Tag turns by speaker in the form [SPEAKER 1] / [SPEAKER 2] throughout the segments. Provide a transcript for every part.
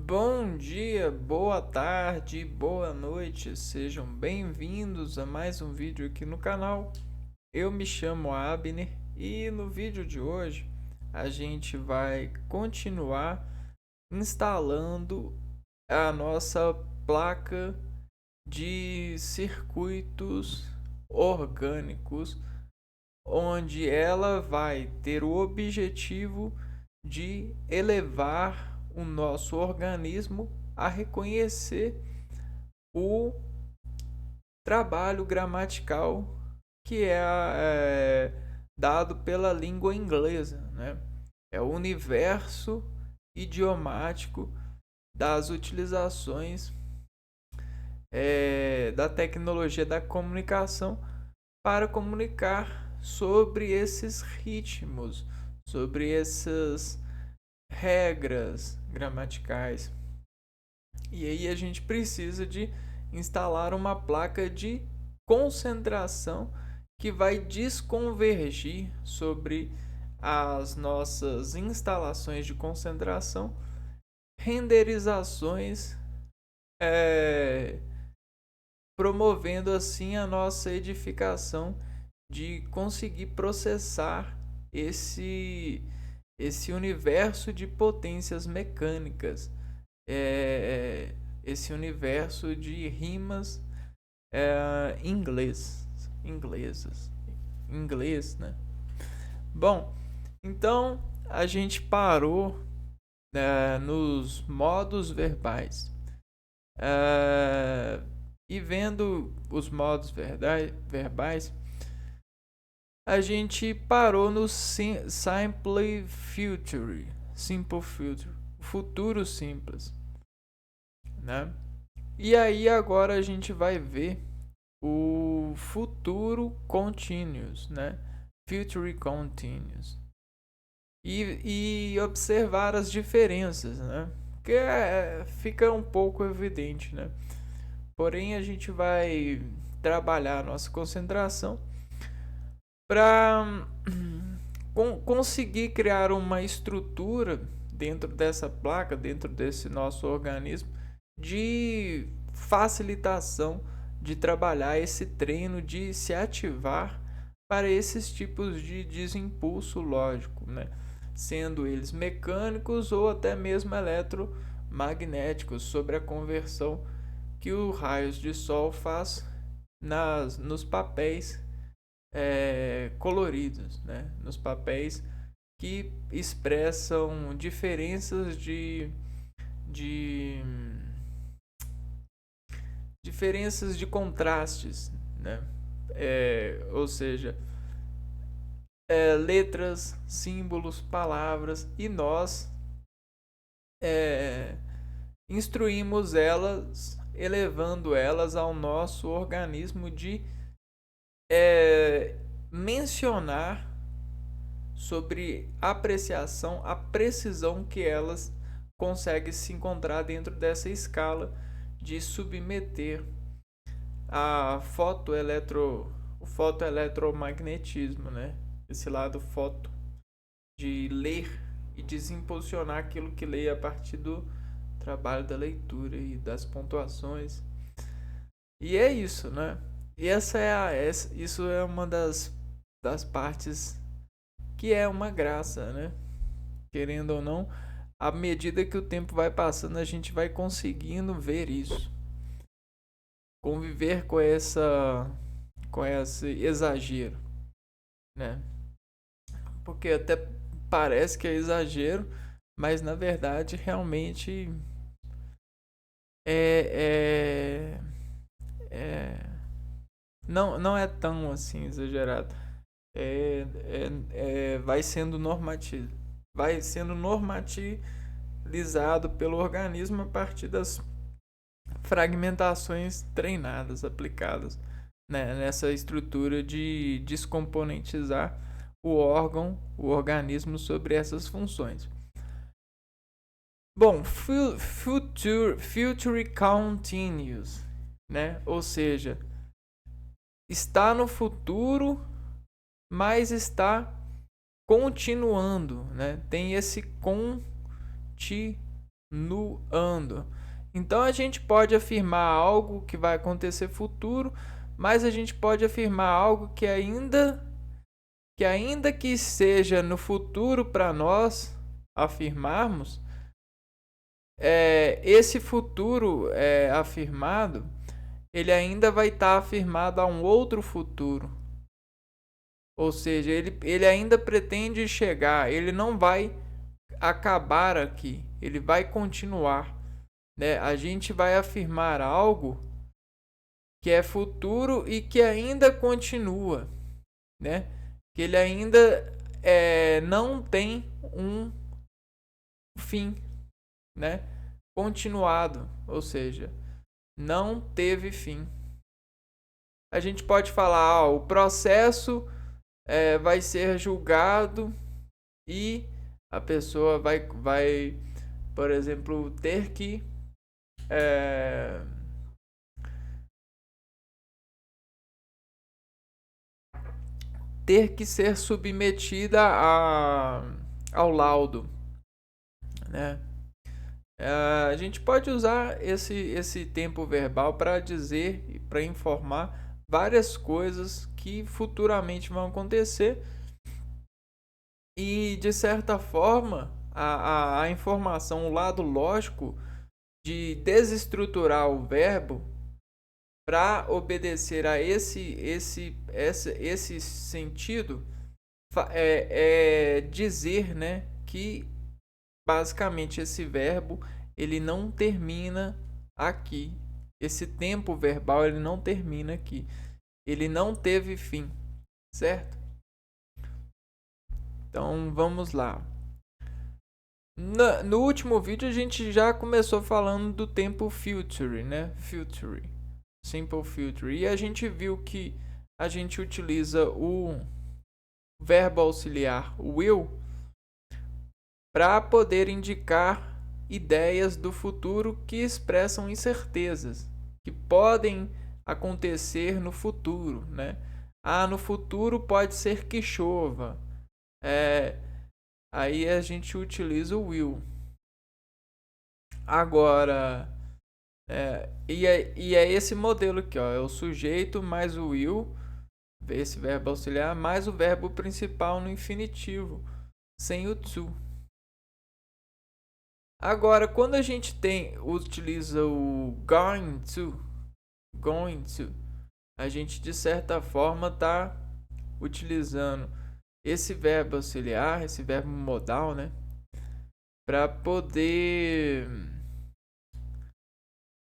[SPEAKER 1] Bom dia, boa tarde, boa noite, sejam bem-vindos a mais um vídeo aqui no canal. Eu me chamo Abner e no vídeo de hoje a gente vai continuar instalando a nossa placa de circuitos orgânicos, onde ela vai ter o objetivo de elevar o nosso organismo a reconhecer o trabalho gramatical que dado pela língua inglesa, né? É o universo idiomático das utilizações da tecnologia da comunicação para comunicar sobre esses ritmos, sobre essas regras gramaticais. E aí a gente precisa de instalar uma placa de concentração que vai desconvergir sobre as nossas instalações de concentração, renderizações, é, promovendo assim a nossa edificação de conseguir processar esse universo de potências mecânicas, esse universo de rimas inglês, né? Bom, então a gente parou nos modos verbais. E vendo os modos verbais, a gente parou no Simple Future, futuro simples, né? E aí agora a gente vai ver o futuro continuous, né? Future continuous. E observar as diferenças, né? Porque fica um pouco evidente, né? Porém, a gente vai trabalhar a nossa concentração para conseguir criar uma estrutura dentro dessa placa, dentro desse nosso organismo, de facilitação de trabalhar esse treino, de se ativar para esses tipos de desimpulso lógico, né? Sendo eles mecânicos ou até mesmo eletromagnéticos, sobre a conversão que o raios de sol faz nos papéis coloridos, né? Nos papéis que expressam diferenças de diferenças de contrastes, né? Ou seja, letras, símbolos, palavras, e nós instruímos elas, elevando elas ao nosso organismo de mencionar sobre apreciação, a precisão que elas conseguem se encontrar dentro dessa escala de submeter o fotoeletromagnetismo, né? Esse lado foto, de ler e desimpulsionar aquilo que lê a partir do trabalho da leitura e das pontuações. E é isso, né? E isso é uma das partes que é uma graça, né? Querendo ou não, à medida que o tempo vai passando, a gente vai conseguindo ver isso. Conviver com esse exagero, né? Porque até parece que é exagero, mas na verdade realmente é, não é tão assim exagerado. Vai sendo normatilizado pelo organismo a partir das fragmentações treinadas, aplicadas, né, nessa estrutura de descomponentizar o organismo sobre essas funções. Bom, future continuous, né? Ou seja, está no futuro, mas está continuando, né? Tem esse Então a gente pode afirmar algo que vai acontecer futuro, mas a gente pode afirmar algo que ainda que seja no futuro para nós afirmarmos, esse futuro afirmado, ele ainda vai estar afirmado a um outro futuro. Ou seja, ele ainda pretende chegar, ele não vai acabar aqui, ele vai continuar. Né? A gente vai afirmar algo que é futuro e que ainda continua, né? Que ele ainda não tem um fim, né? Continuado, ou seja, não teve fim. A gente pode falar, o processo vai ser julgado e a pessoa vai, por exemplo, ter que ser submetida ao laudo, né? A gente pode usar esse tempo verbal para dizer e para informar várias coisas que futuramente vão acontecer e, de certa forma, a informação, o lado lógico de desestruturar o verbo para obedecer a esse sentido dizer, né, que basicamente esse verbo ele não termina aqui. Esse tempo verbal ele não termina aqui. Ele não teve fim, certo? Então vamos lá. No último vídeo a gente já começou falando do tempo future, né? Future, simple future. E a gente viu que a gente utiliza o verbo auxiliar will para poder indicar ideias do futuro que expressam incertezas que podem acontecer no futuro, né? No futuro pode ser que chova. Aí a gente utiliza o will. Agora, e é esse modelo aqui, ó, é o sujeito mais o will, esse verbo auxiliar, mais o verbo principal no infinitivo, sem o to. Agora, quando a gente utiliza o going to, a gente de certa forma está utilizando esse verbo auxiliar, esse verbo modal, né, para poder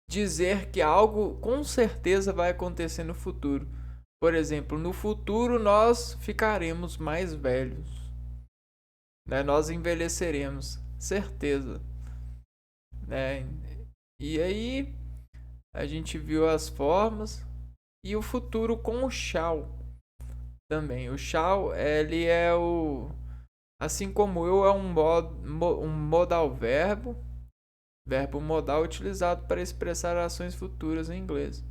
[SPEAKER 1] dizer que algo com certeza vai acontecer no futuro. Por exemplo, no futuro nós ficaremos mais velhos, né? Nós envelheceremos, certeza, né? E aí a gente viu as formas e o futuro com o shall também. O shall, ele é assim como eu, é um modal verbo modal utilizado para expressar ações futuras em inglês.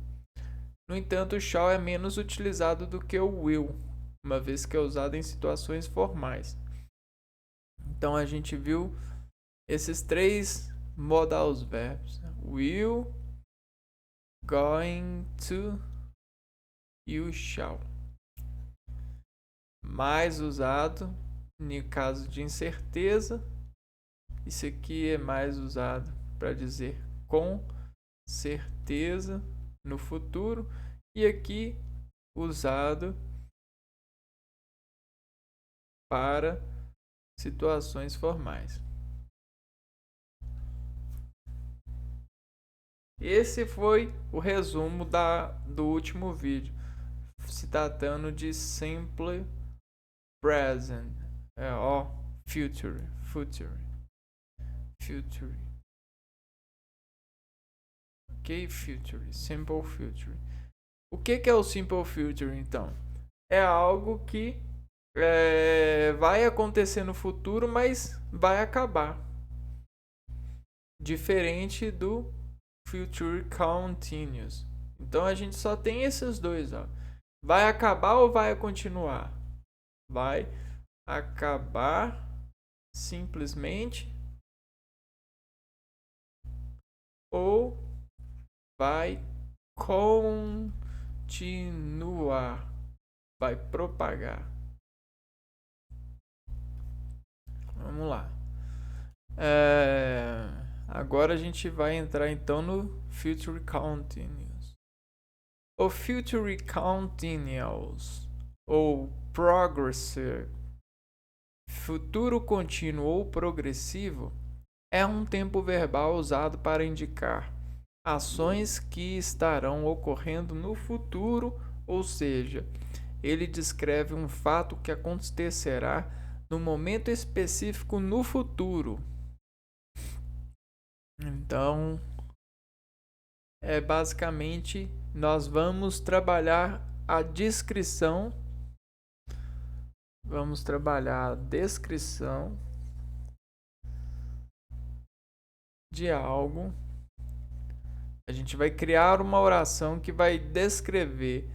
[SPEAKER 1] No entanto, o shall é menos utilizado do que o will, uma vez que é usado em situações formais. Então a gente viu esses três modals verbos: will, going to e o shall. Mais usado no caso de incerteza. Isso aqui é mais usado para dizer com certeza no futuro, e aqui usado para situações formais. Esse foi o resumo do último vídeo, se tratando de simple present, future. Ok, future, simple future. O que é o simple future, então? É algo que vai acontecer no futuro, mas vai acabar. Diferente do future continuous. Então a gente só tem esses dois, ó. Vai acabar ou vai continuar? Vai acabar simplesmente ou vai continuar, vai propagar. Vamos lá. Agora a gente vai entrar então no Future Continuous. O Future Continuous ou Progressive, futuro contínuo ou progressivo, é um tempo verbal usado para indicar ações que estarão ocorrendo no futuro, ou seja, ele descreve um fato que acontecerá no momento específico no futuro. Então, basicamente nós vamos trabalhar a descrição, de algo. A gente vai criar uma oração que vai descrever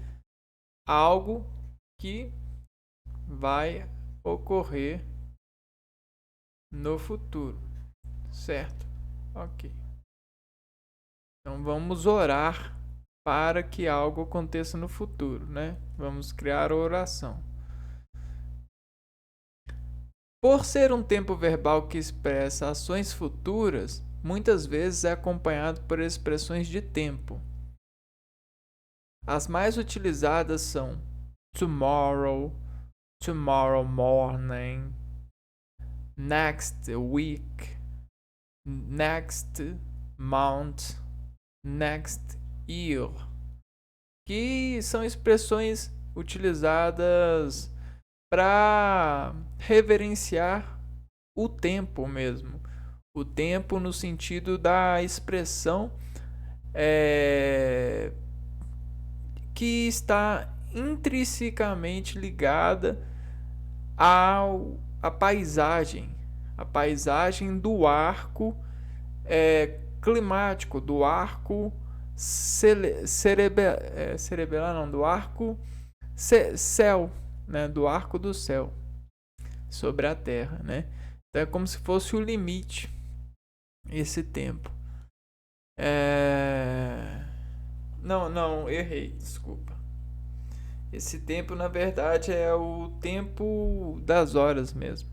[SPEAKER 1] algo que vai ocorrer no futuro, certo? Ok. Então vamos orar para que algo aconteça no futuro, né? Vamos criar a oração. Por ser um tempo verbal que expressa ações futuras, muitas vezes é acompanhado por expressões de tempo. As mais utilizadas são tomorrow, tomorrow morning, next week, next month, next year, que são expressões utilizadas para reverenciar o tempo mesmo. O tempo no sentido da expressão que está intrinsecamente ligada à paisagem, a paisagem do arco climático, do arco cerebral, não, do arco céu, né, do arco do céu sobre a Terra, né? Então é como se fosse o limite, esse tempo. Não, errei, desculpa. Esse tempo, na verdade, é o tempo das horas mesmo.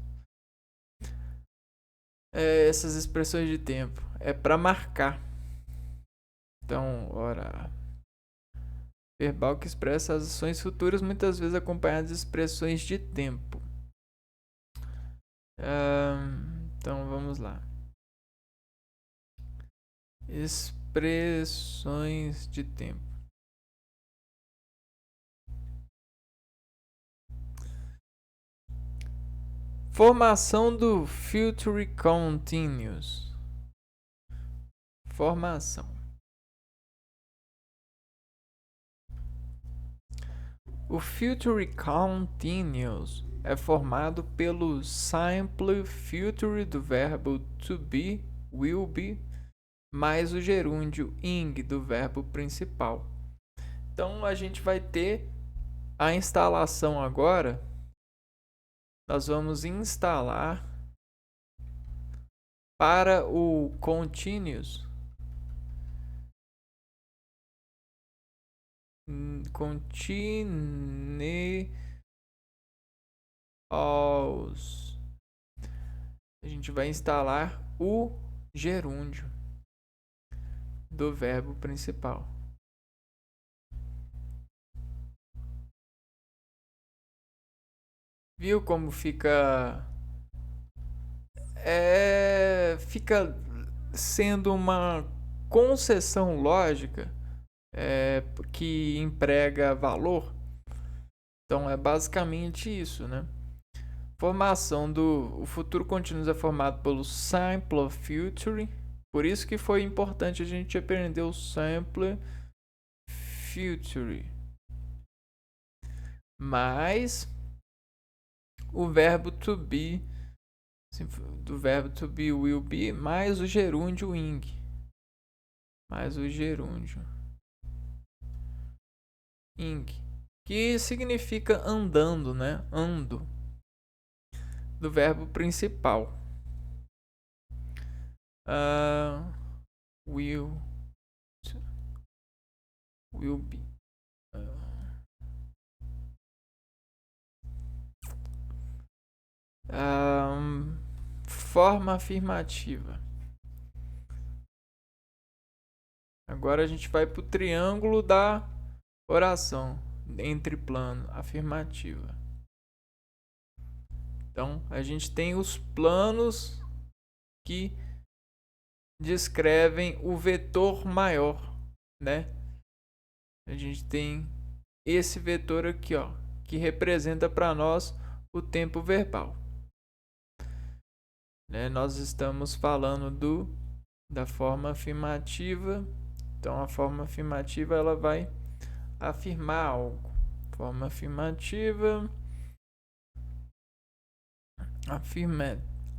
[SPEAKER 1] Essas expressões de tempo é para marcar. Então, hora verbal que expressa as ações futuras, muitas vezes acompanhadas de expressões de tempo. Então, vamos lá. Expressões de tempo. Formação do Future Continuous. Formação. O Future Continuous é formado pelo simple future do verbo to be, will be, mais o gerúndio ing do verbo principal. Então a gente vai ter a instalação agora. Nós vamos instalar para o continuous a gente vai instalar o gerúndio do verbo principal. Viu como fica fica sendo uma concessão lógica que emprega valor? Então é basicamente isso, né? Formação do o futuro contínuo é formado pelo simple future. Por isso que foi importante a gente aprender o simple future. Mais o verbo to be, do verbo to be, will be, mais o gerúndio ing. Mais o gerúndio ing, que significa andando, né? Ando. Do verbo principal. will be. Forma afirmativa. Agora a gente vai para o triângulo da oração entre plano afirmativa. Então a gente tem os planos que descrevem o vetor maior, né? A gente tem esse vetor aqui, ó, que representa para nós o tempo verbal. Né? Nós estamos falando da forma afirmativa. Então a forma afirmativa ela vai afirmar algo. Forma afirmativa.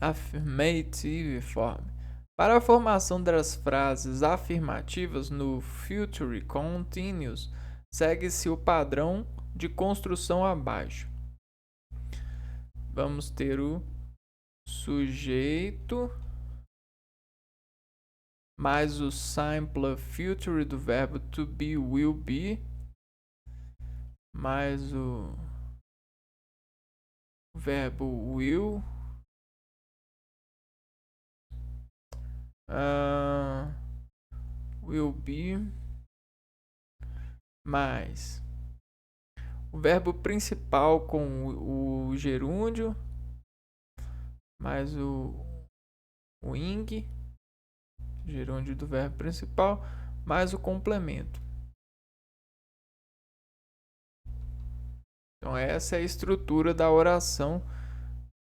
[SPEAKER 1] Affirmative form. Para a formação das frases afirmativas no Future Continuous, segue-se o padrão de construção abaixo. Vamos ter o sujeito mais o simple future do verbo to be, will be, mais o verbo will, will be, mais o verbo principal com o gerúndio, mais o ing, gerúndio do verbo principal, mais o complemento. Então essa é a estrutura da oração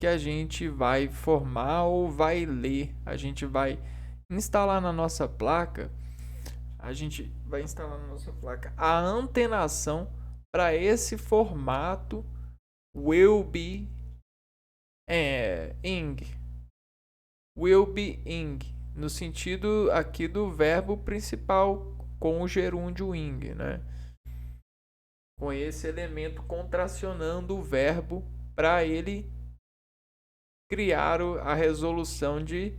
[SPEAKER 1] que a gente vai formar ou vai ler. A gente vai instalar na nossa placa, a antenação para esse formato will be ing. Will be ing, no sentido aqui do verbo principal com o gerúndio ing, né? Com esse elemento contracionando o verbo para ele criar a resolução de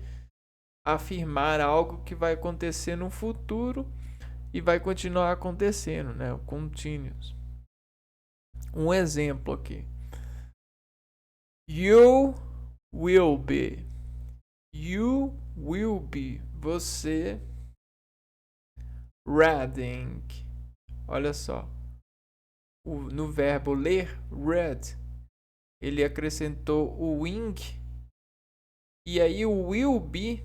[SPEAKER 1] afirmar algo que vai acontecer no futuro e vai continuar acontecendo, né? O continuous. Um exemplo aqui. You will be. You will be. Você reading. Olha só. No verbo ler, read, ele acrescentou o ing. E aí o will be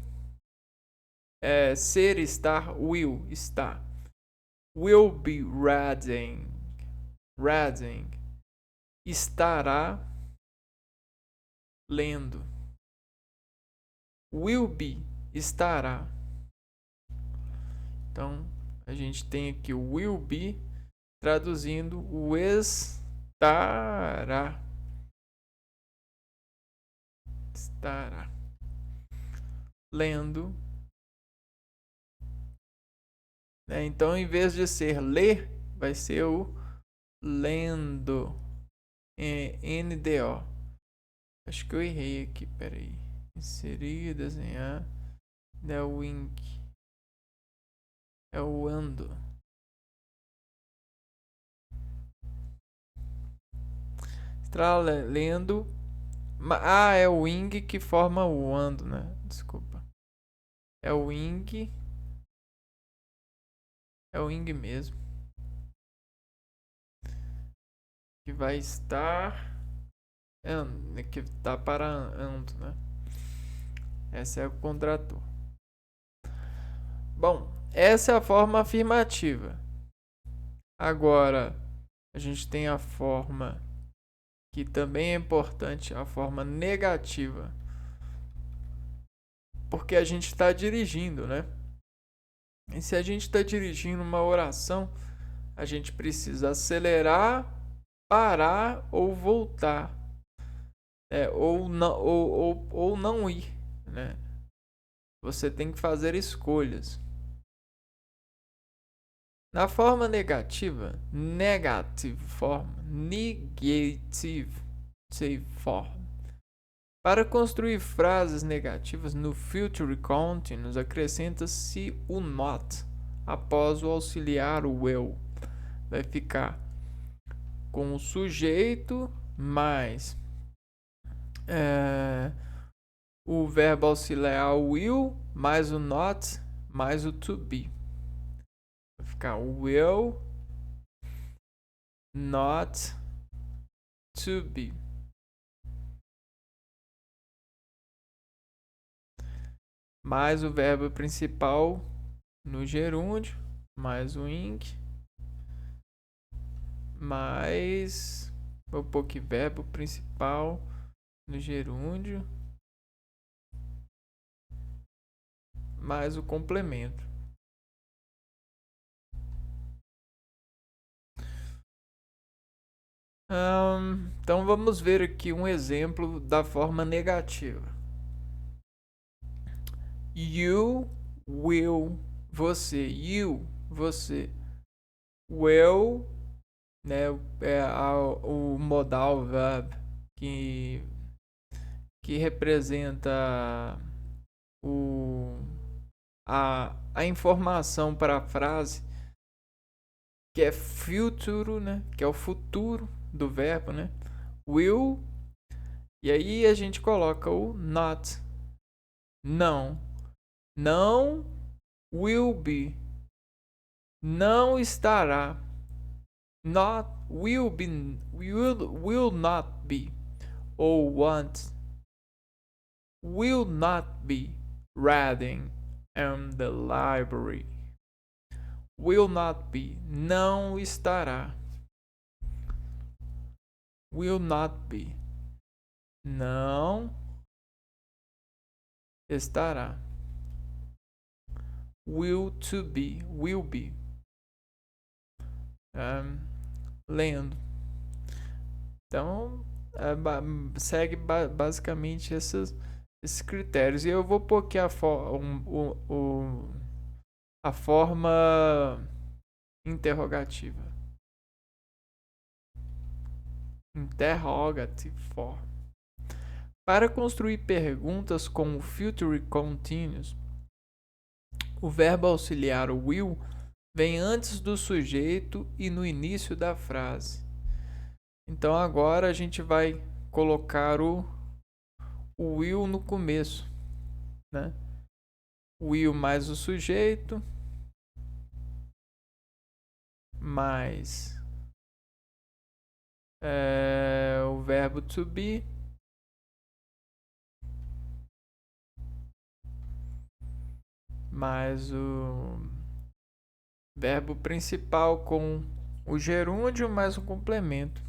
[SPEAKER 1] ser, estar, will, estar. Will be reading. Reading. Estará lendo. Will be, estará. Então, a gente tem aqui o will be traduzindo o estará. Estará lendo. Então, em vez de ser ler, vai ser o lendo. NDO. Acho que eu errei aqui, peraí. Inserir, desenhar. É o wink. É o ando. Está lendo. É o wing que forma o ando, né? Desculpa. É o wing. É o wing mesmo. Que vai estar. Que está para ando, né? Essa é o contrator. Bom, essa é a forma afirmativa. Agora, a gente tem a forma que também é importante, a forma negativa. Porque a gente está dirigindo, né? E se a gente está dirigindo uma oração, a gente precisa acelerar, parar ou voltar. Ou não ir, né? Você tem que fazer escolhas. Na forma negativa, negative form, negative form, Para construir frases negativas no future continuous, acrescenta-se o not após o auxiliar will. Vai ficar com o sujeito mais o verbo auxiliar will mais o not mais o to be. Vai ficar will not to be. Mais o verbo principal no gerúndio, mais o ing, mais vou pôr aqui verbo principal no gerúndio, mais o complemento. Então vamos ver aqui um exemplo da forma negativa. You will, você, you, você, will, né, o modal verb que representa a informação para a frase, que é futuro, né, que é o futuro do verbo, né, will, e aí a gente coloca o not, não will be, não estará, not will be, will not be, ou will not be reading in the library. Will not be, não estará. Will not be, não estará. Will to be, will be. Lendo. Então, segue basicamente esses critérios. E eu vou pôr aqui a forma interrogativa. Interrogative form. Para construir perguntas com o future continuous, o verbo auxiliar o will vem antes do sujeito e no início da frase. Então agora a gente vai colocar o will no começo, né? Will mais o sujeito mais o verbo to be mais o verbo principal com o gerúndio mais o complemento,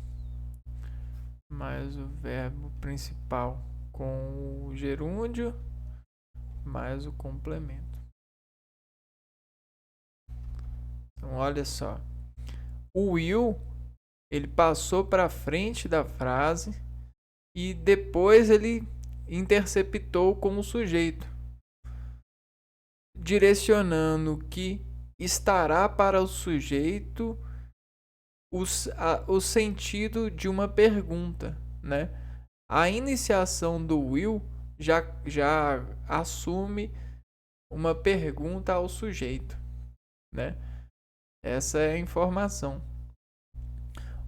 [SPEAKER 1] mais o verbo principal com o gerúndio mais o complemento. Então olha só, o will ele passou para frente da frase e depois ele interceptou com o sujeito, direcionando que estará para o sujeito o sentido de uma pergunta, né? A iniciação do will já assume uma pergunta ao sujeito, né? Essa é a informação.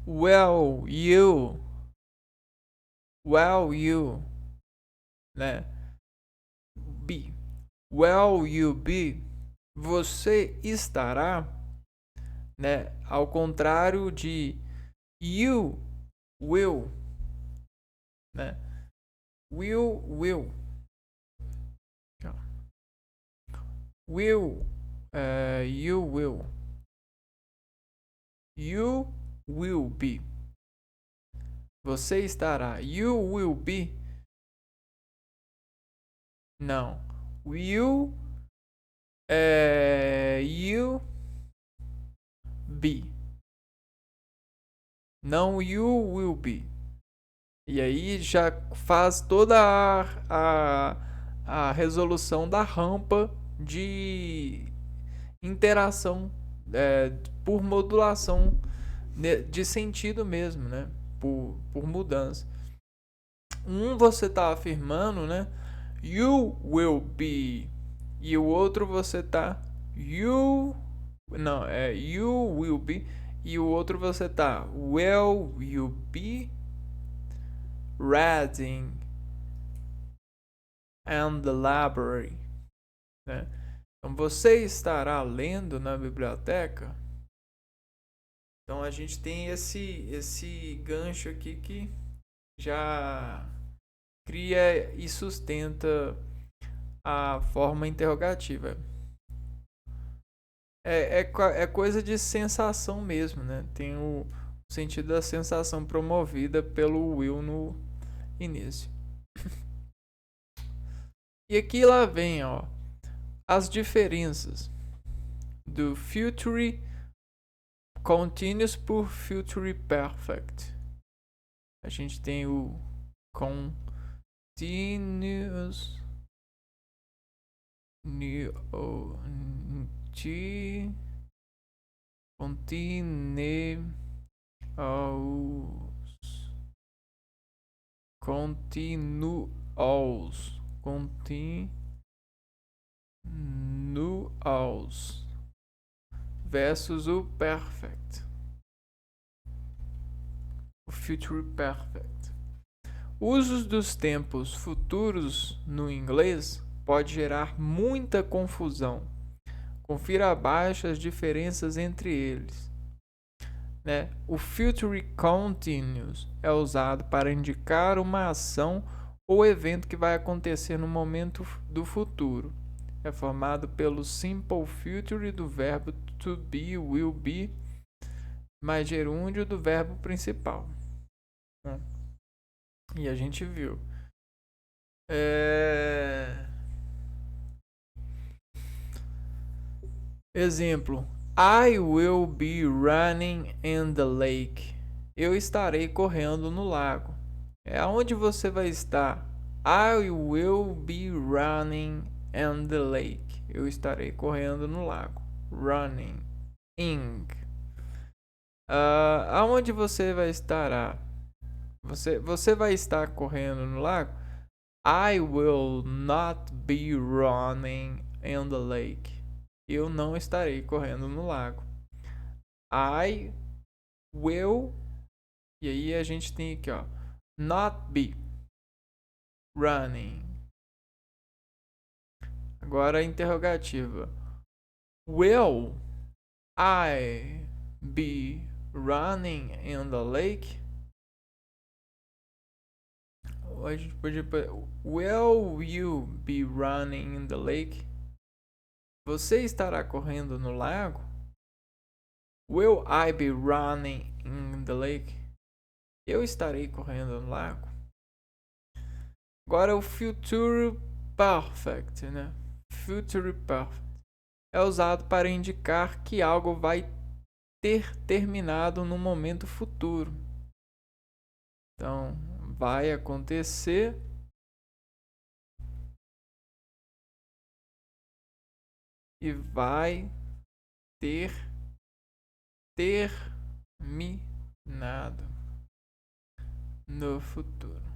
[SPEAKER 1] Well, you, né? Be. Will you be? Você estará, né? Ao contrário de you will, né? Will. Will, you will. You will be. Você estará. You will be. Não. Will you be. Não you will be. E aí já faz toda a resolução da rampa de interação por modulação de sentido mesmo, né? Por mudança. Um você tá afirmando, né? You will be. E o outro você tá you não, é you will be e o outro você tá will you be reading in the library, né? Então você estará lendo na biblioteca. Então a gente tem esse gancho aqui que já cria e sustenta a forma interrogativa. É coisa de sensação mesmo, né? Tem o sentido da sensação promovida pelo Will no início. E aqui lá vem, ó, as diferenças do Future Continuous por Future Perfect. A gente tem o Continuous continuous versus o perfect, o future perfect. Usos dos tempos futuros no inglês pode gerar muita confusão. Confira abaixo as diferenças entre eles. Né? O future continuous é usado para indicar uma ação ou evento que vai acontecer no momento do futuro. É formado pelo simple future do verbo to be, will be, mais gerúndio do verbo principal. E a gente viu. Exemplo: I will be running in the lake. Eu estarei correndo no lago. É aonde você vai estar. I will be running in the lake. Eu estarei correndo no lago. Running. In. Aonde você vai estar? Você vai estar correndo no lago? I will not be running in the lake. Eu não estarei correndo no lago. I will. E aí a gente tem aqui, ó. Not be running. Agora a interrogativa. Will I be running in the lake? A gente podia. Will you be running in the lake? Você estará correndo no lago? Will I be running in the lake? Eu estarei correndo no lago? Agora o future perfect, né? Future perfect é usado para indicar que algo vai ter terminado no momento futuro. Então, vai acontecer e vai ter terminado no futuro.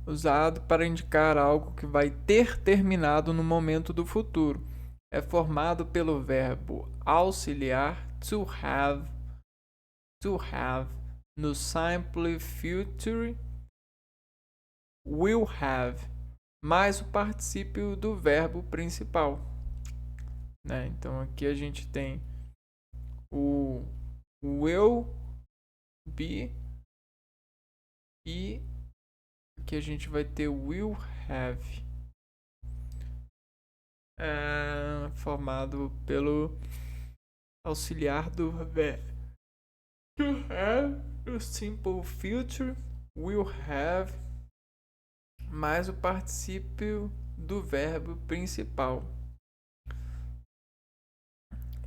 [SPEAKER 1] Usado para indicar algo que vai ter terminado no momento do futuro. É formado pelo verbo auxiliar to have no simple future, will have, mais o particípio do verbo principal. Né? Então aqui a gente tem o will be e aqui a gente vai ter will have, formado pelo auxiliar do verbo to have, o simple future, will have, mais o particípio do verbo principal.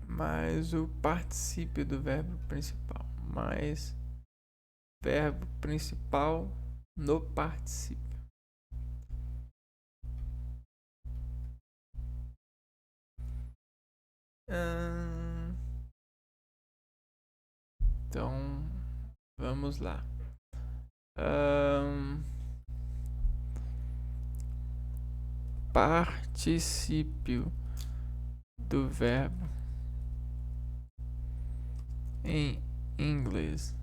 [SPEAKER 1] Mais o particípio do verbo principal. Mais verbo principal no particípio. Então, vamos lá. Particípio do verbo em inglês.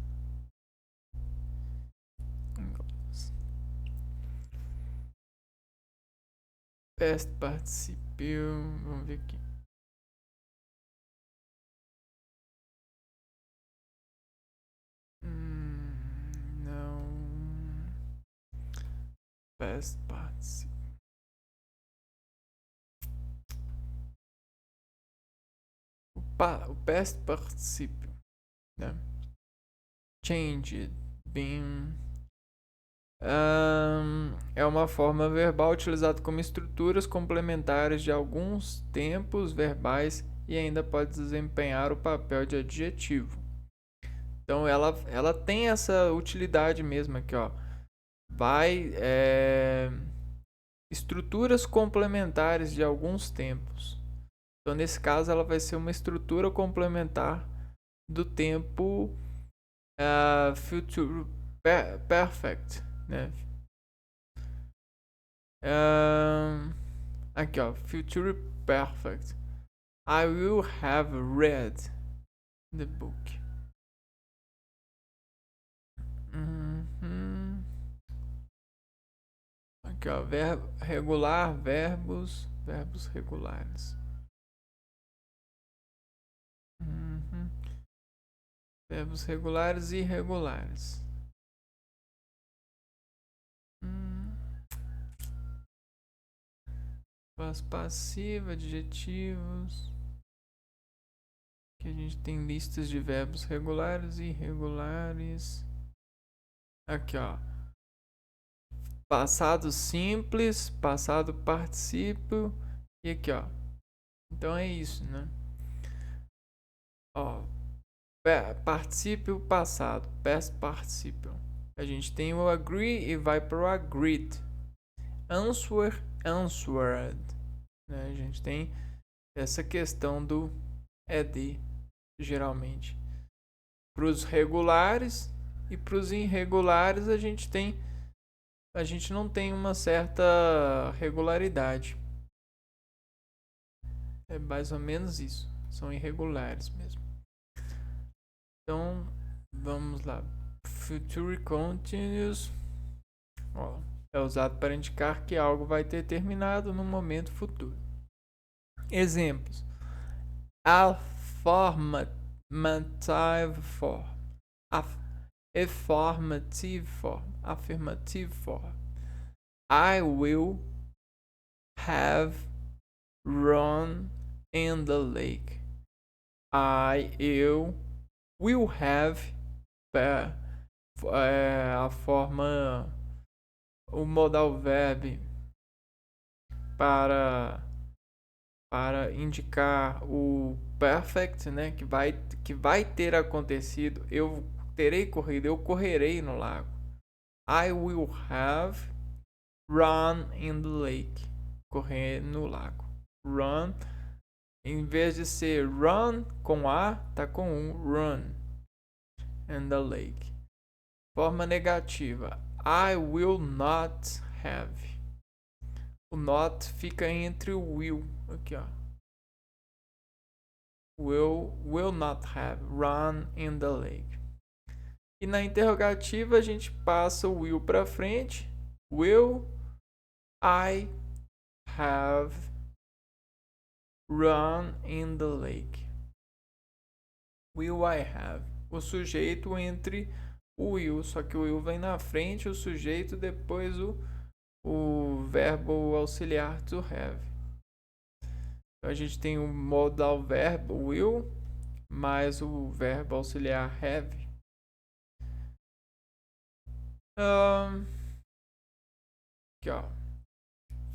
[SPEAKER 1] Past particípio. Vamos ver aqui. Não. Past particípio. O past particípio, né? Changed, been. É uma forma verbal utilizada como estruturas complementares de alguns tempos verbais e ainda pode desempenhar o papel de adjetivo. Então ela tem essa utilidade mesmo aqui, ó. Estruturas complementares de alguns tempos. Então nesse caso ela vai ser uma estrutura complementar do tempo future perfect, né? Aqui, ó, future perfect. I will have read the book. Aqui, ó, verbo regular, verbos regulares. Verbos regulares e irregulares. Voz passiva, adjetivos. Aqui a gente tem listas de verbos regulares e irregulares. Aqui, ó. Passado simples, passado particípio. E aqui, ó. Então é isso, né? Ó. Particípio passado, past participle. A gente tem o agree e vai para o agreed. Answer, answered. Né? A gente tem essa questão do ed, geralmente. Para os regulares e para os irregulares a gente não tem uma certa regularidade. É mais ou menos isso. São irregulares mesmo. Então, vamos lá. Future continuous. Ó, é usado para indicar que algo vai ter terminado no momento futuro. Exemplos. Affirmative form. Affirmative form. Affirmative form. I will have run in the lake. Eu will have a forma, o modal verb para indicar o perfect, né, que vai ter acontecido. Eu terei corrido, eu correrei no lago. I will have run in the lake. Correr no lago. Run, em vez de ser run com A, tá com run in the lake. Forma negativa. I will not have. O not fica entre o will. Aqui, ó. Will not have run in the lake. E na interrogativa a gente passa o will para frente. Will I have run in the lake? Will I have? O sujeito entre o will, só que o will vem na frente, o sujeito, depois o verbo auxiliar to have. Então a gente tem o modal verbo will mais o verbo auxiliar have. Aqui, ó.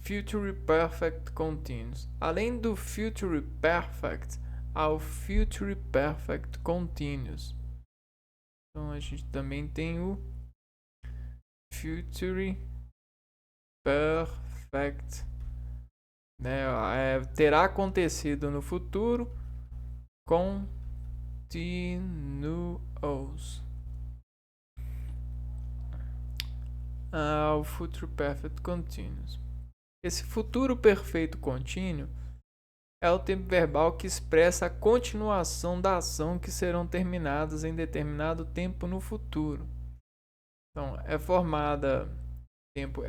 [SPEAKER 1] Future Perfect Continuous. Além do Future Perfect, há o Future Perfect Continuous. Então a gente também tem o Future Perfect, né? Terá acontecido no futuro com continuous. O Future Perfect Continuous. Esse futuro perfeito contínuo é o tempo verbal que expressa a continuação da ação que serão terminadas em determinado tempo no futuro. Então, é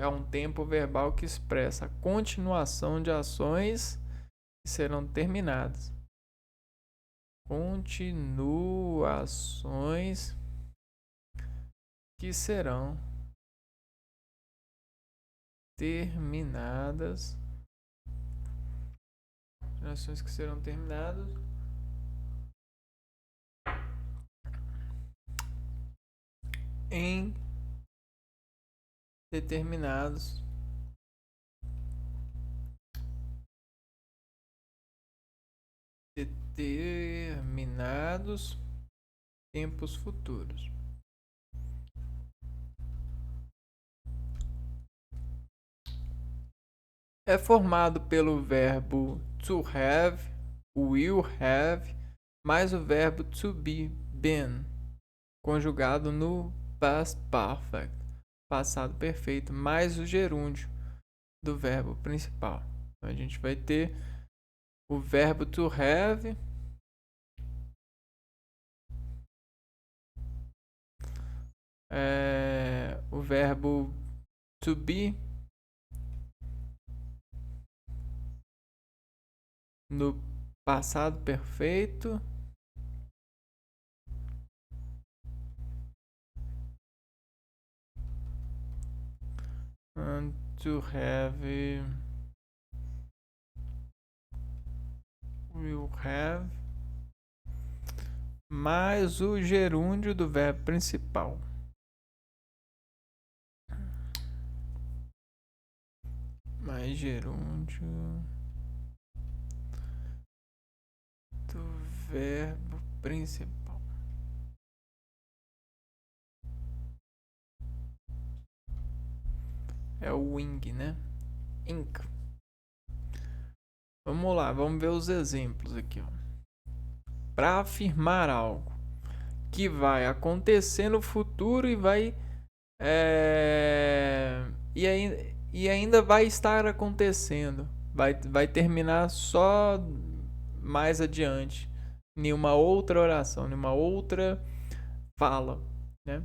[SPEAKER 1] um tempo verbal que expressa a continuação de ações que serão terminadas. Continuações que serão terminadas. Ações que serão terminadas em determinados tempos futuros. É formado pelo verbo to have, will have, mais o verbo to be, been, conjugado no past perfect, passado perfeito, mais o gerúndio do verbo principal. Então a gente vai ter o verbo to have, o verbo to be no passado perfeito, and to have, will have, mais o gerúndio do verbo principal. Mais gerúndio do verbo principal. É o wing, né? Ink. Vamos lá, vamos ver os exemplos aqui. Para afirmar algo que vai acontecer no futuro e vai e ainda vai estar acontecendo, vai terminar só mais adiante, em uma outra oração, em uma outra fala, né?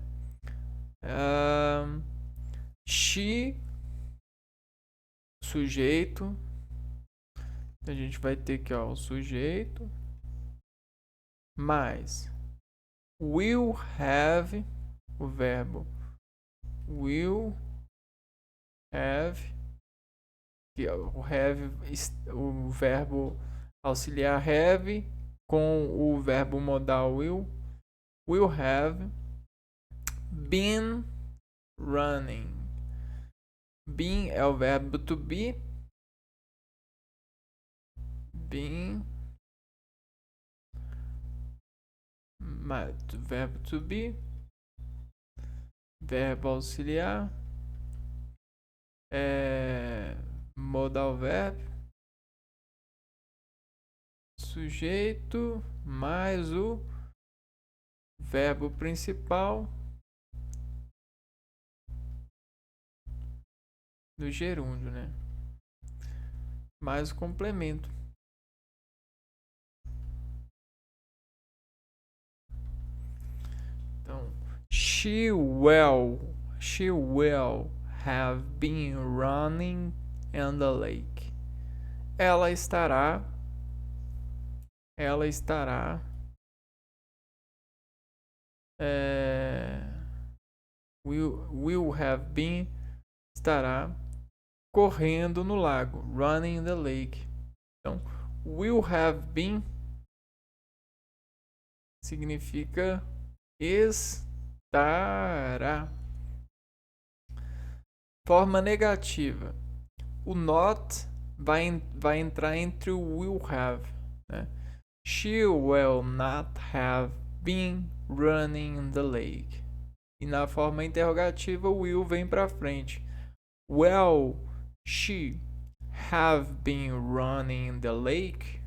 [SPEAKER 1] She, sujeito, a gente vai ter aqui o sujeito, mais will have, o verbo will have, que é o have, o verbo auxiliar have com o verbo modal will have been running. Been é o verbo to be, been, verbo to be, verbo auxiliar, modal verb, sujeito, mais o verbo principal do gerúndio, né? Mais o complemento. Então, she will have been running in the lake. Ela estará will have been, estará correndo no lago, running in the lake. Então, will have been significa estará. Forma negativa. O not vai entrar entre o will have, né? She will not have been running in the lake. E na forma interrogativa, o will vem para frente. Will she have been running in the lake?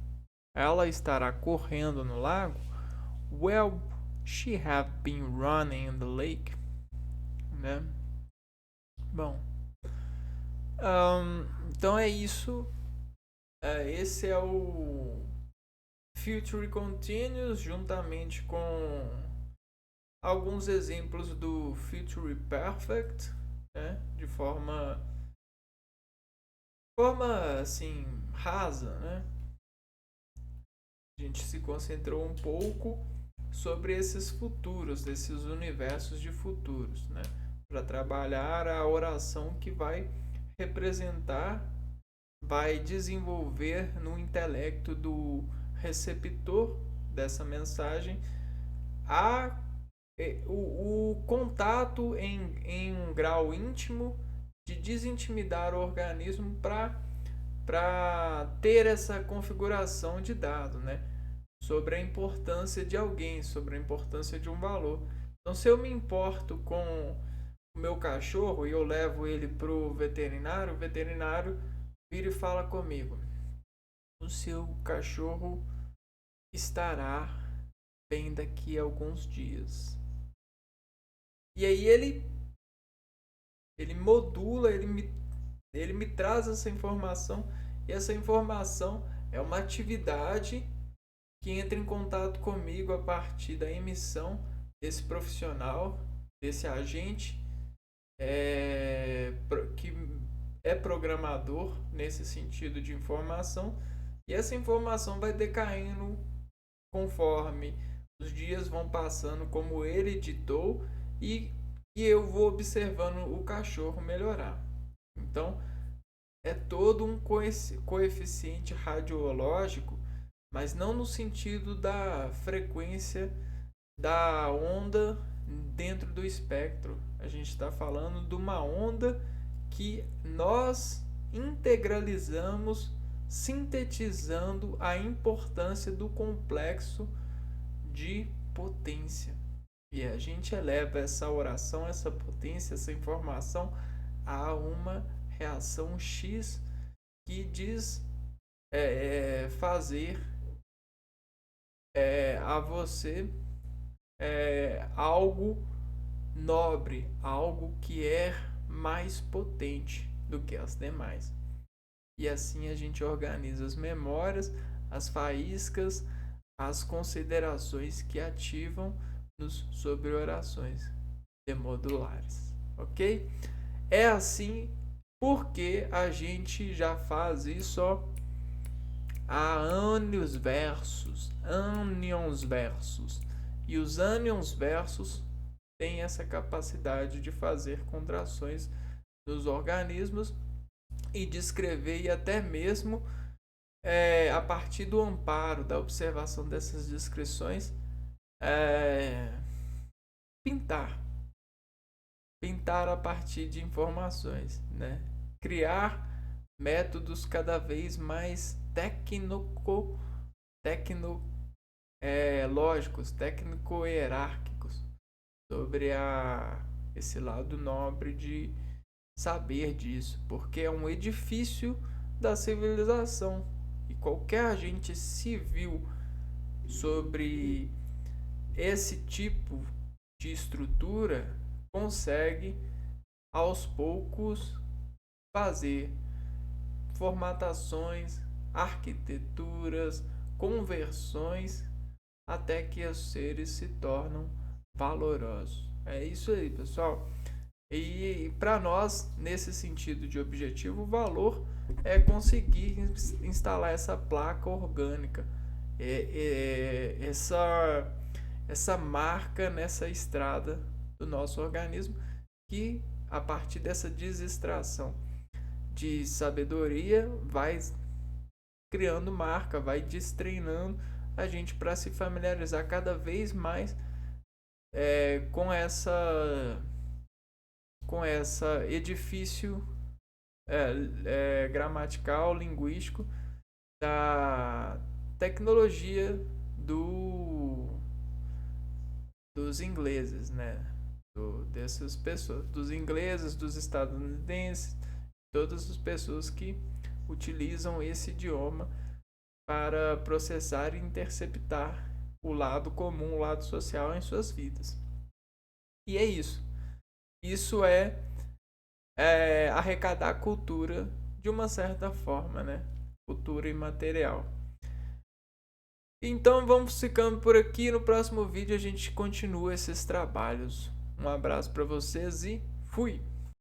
[SPEAKER 1] Ela estará correndo no lago? well she have been running in the lake, né? Bom, então é isso. Esse é o Future Continuous, juntamente com alguns exemplos do Future Perfect, né? De forma assim rasa, né? A gente se concentrou um pouco sobre esses futuros, desses universos de futuros, né? Para trabalhar a oração que vai representar, vai desenvolver no intelecto do receptor dessa mensagem a, o contato em um grau íntimo de desintimidar o organismo para ter essa configuração de dado, né? Sobre a importância de alguém, sobre a importância de um valor. Então, se eu me importo com o meu cachorro e eu levo ele pro veterinário, o veterinário vira e fala comigo: o seu cachorro estará bem daqui a alguns dias. E aí ele modula, ele me traz essa informação, e essa informação é uma atividade que entra em contato comigo a partir da emissão desse profissional, desse agente que é programador nesse sentido de informação, e essa informação vai decaindo conforme os dias vão passando, como ele ditou, e eu vou observando o cachorro melhorar. Então, é todo um coeficiente radiológico, mas não no sentido da frequência da onda dentro do espectro. A gente está falando de uma onda que nós integralizamos, sintetizando a importância do complexo de potência. E a gente eleva essa oração, essa potência, essa informação a uma reação X que diz fazer a você algo nobre, algo que é mais potente do que as demais. E assim a gente organiza as memórias, as faíscas, as considerações que ativam-nos sobre orações demodulares, ok? É assim porque a gente já faz isso há ânions versos, e os ânions versos têm essa capacidade de fazer contrações nos organismos e descrever, e até mesmo a partir do amparo, da observação dessas descrições, pintar a partir de informações, né? Criar métodos cada vez mais lógicos, técnico-hierárquicos sobre esse lado nobre de saber disso, porque é um edifício da civilização, e qualquer agente civil sobre esse tipo de estrutura consegue aos poucos fazer formatações, arquiteturas, conversões, até que os seres se tornam valorosos. É isso aí, pessoal. E para nós, nesse sentido de objetivo, o valor é conseguir instalar essa placa orgânica, essa marca nessa estrada do nosso organismo, que a partir dessa desestração de sabedoria vai criando marca, vai destreinando a gente para se familiarizar cada vez mais com essa edifício gramatical, linguístico da tecnologia dos ingleses, né? Dessas pessoas, dos ingleses, dos estadunidenses, todas as pessoas que utilizam esse idioma para processar e interceptar o lado comum, o lado social em suas vidas. E é isso. Isso é arrecadar cultura de uma certa forma, né? Cultura imaterial. Então vamos ficando por aqui. No próximo vídeo a gente continua esses trabalhos. Um abraço para vocês e fui!